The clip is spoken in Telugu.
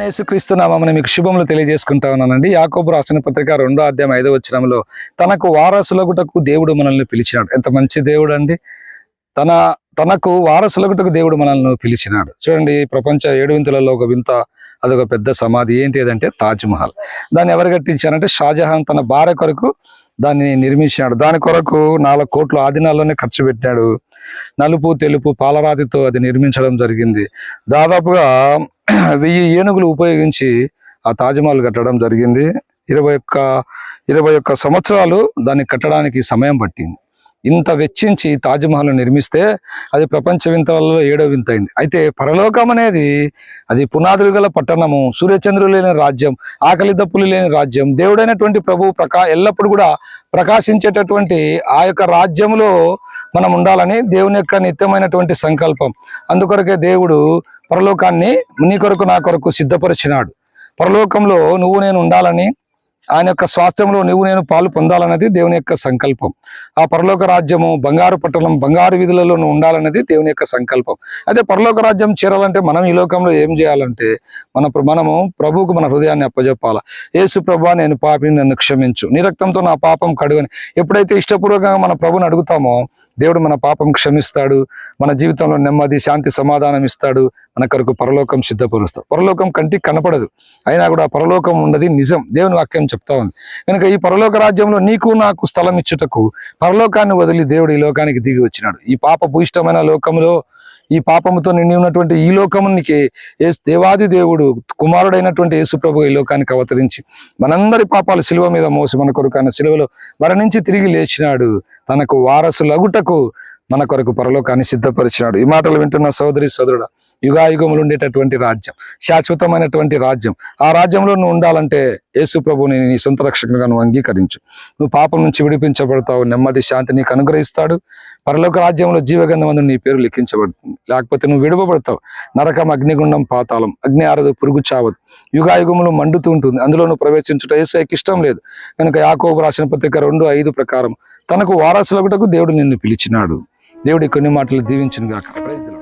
యేసుక్రీస్తు నామమున మీకు శుభములు తెలియజేసుకుంటా ఉన్నానండి. యాకోబు రాసిన పత్రిక 2వ అధ్యాయం 5వ వచనంలో తనకు వారసులగుటకు దేవుడు మనల్ని పిలిచినాడు. ఎంత మంచి దేవుడు అండి. తనకు వారసులగుటకు దేవుడు మనల్ని పిలిచినాడు. చూడండి, ప్రపంచ 7 వింతలలో ఒక వింత, అదొక పెద్ద సమాధి. ఏంటి అదంటే తాజ్ మహల్. దాన్ని ఎవరు కట్టించారంటే షాజహాన్ తన భార్య కొరకు దాన్ని నిర్మించినాడు. దాని కొరకు 4 కోట్లు ఆ దినాల్లోనే ఖర్చు పెట్టాడు. నలుపు తెలుపు పాలరాతితో అది నిర్మించడం జరిగింది. దాదాపుగా 1000 ఏనుగులు ఉపయోగించి ఆ తాజ్మహల్ కట్టడం జరిగింది. 21 సంవత్సరాలు దాన్ని కట్టడానికి సమయం పట్టింది. ఇంత వెచ్చించి తాజ్మహల్ నిర్మిస్తే అది ప్రపంచ వింతలలో 7వ వింత అయింది. అయితే పరలోకం అనేది అది పునాదులు గల పట్టణము, సూర్యచంద్రులు లేని రాజ్యం, ఆకలి దప్పులు లేని రాజ్యం, దేవుడైనటువంటి ప్రభువు ఎల్లప్పుడు కూడా ప్రకాశించేటటువంటి ఆ యొక్క రాజ్యంలో మనం ఉండాలని దేవుని యొక్క నిత్యమైనటువంటి సంకల్పం. అందుకొరకే దేవుడు పరలోకాన్ని నీ కొరకు నా కొరకు సిద్ధపరిచినాడు. పరలోకంలో నువ్వు నేను ఉండాలని, ఆయన యొక్క స్వాస్థ్యంలో నువ్వు నేను పాలు పొందాలన్నది దేవుని యొక్క సంకల్పం. ఆ పరలోక రాజ్యము బంగారు పట్టణం, బంగారు వీధులలో నువ్వు ఉండాలన్నది దేవుని యొక్క సంకల్పం. అయితే పరలోక రాజ్యం చేరాలంటే మనం ఈ లోకంలో ఏం చేయాలంటే మనము ప్రభువుకు మన హృదయాన్ని అప్పజెప్పాల. యేసు ప్రభువా, నేను పాపిని, నన్ను క్షమించు, నీ రక్తంతో నా పాపం కడుగని ఎప్పుడైతే ఇష్టపూర్వకంగా మన ప్రభుని అడుగుతామో దేవుడు మన పాపం క్షమిస్తాడు. మన జీవితంలో నెమ్మది, శాంతి, సమాధానం ఇస్తాడు. మన కొరకు పరలోకం సిద్ధపరుస్తాడు. పరలోకం కంటికి కనపడదు, అయినా కూడా పరలోకం ఉన్నది నిజం. దేవుని వాక్యం చెప్తా ఉంది. కనుక ఈ పరలోక రాజ్యంలో నీకు నాకు స్థలం ఇచ్చుటకు పరలోకాన్ని వదిలి దేవుడు ఈ లోకానికి దిగి వచ్చినాడు. ఈ పాప భూయిష్టమైన లోకంలో, ఈ పాపముతో నిండి ఉన్నటువంటి ఈ లోకమునికి దేవాది దేవుడు కుమారుడైనటువంటి యేసు ప్రభు ఈ లోకానికి అవతరించి మనందరి పాపాలు శిలువ మీద మోసి మన కొరకు ఆయన శిలువలో మరణించి తిరిగి లేచినాడు. తనకు వారసులగుటకు మన కొరకు పరలోకాన్ని సిద్ధపరిచినాడు. ఈ మాటలు వింటున్న సోదరి సోదరుడా, యుగాయుగములు ఉండేటటువంటి రాజ్యం, శాశ్వతమైనటువంటి రాజ్యం, ఆ రాజ్యంలో నువ్వు ఉండాలంటే యేసు ప్రభుని నీ సొంత రక్షకునిగా నువ్వు అంగీకరించు. నువ్వు పాపం నుంచి విడిపించబడతావు, నెమ్మది శాంతి నీకు అనుగ్రహిస్తాడు. పరలోక రాజ్యంలో జీవగంధమందు నీ పేరు లిఖించబడుతుంది. లేకపోతే నువ్వు విడవబడతావు. నరకం, అగ్నిగుండం, పాతాళం, అగ్ని ఆరదు, పురుగు చావదు, యుగాయుగములు మండుతూ ఉంటుంది. అందులో నువ్వు ప్రవేశించుట యేసుకి ఇష్టం లేదు. కనుక యాకోబు రాసిన పత్రిక 2:5 ప్రకారం తనకు వారసులగుటకు దేవుడు నిన్ను పిలిచినాడు. దేవుడి కొన్ని మాటలు దీవించును గాక. Praise the lord.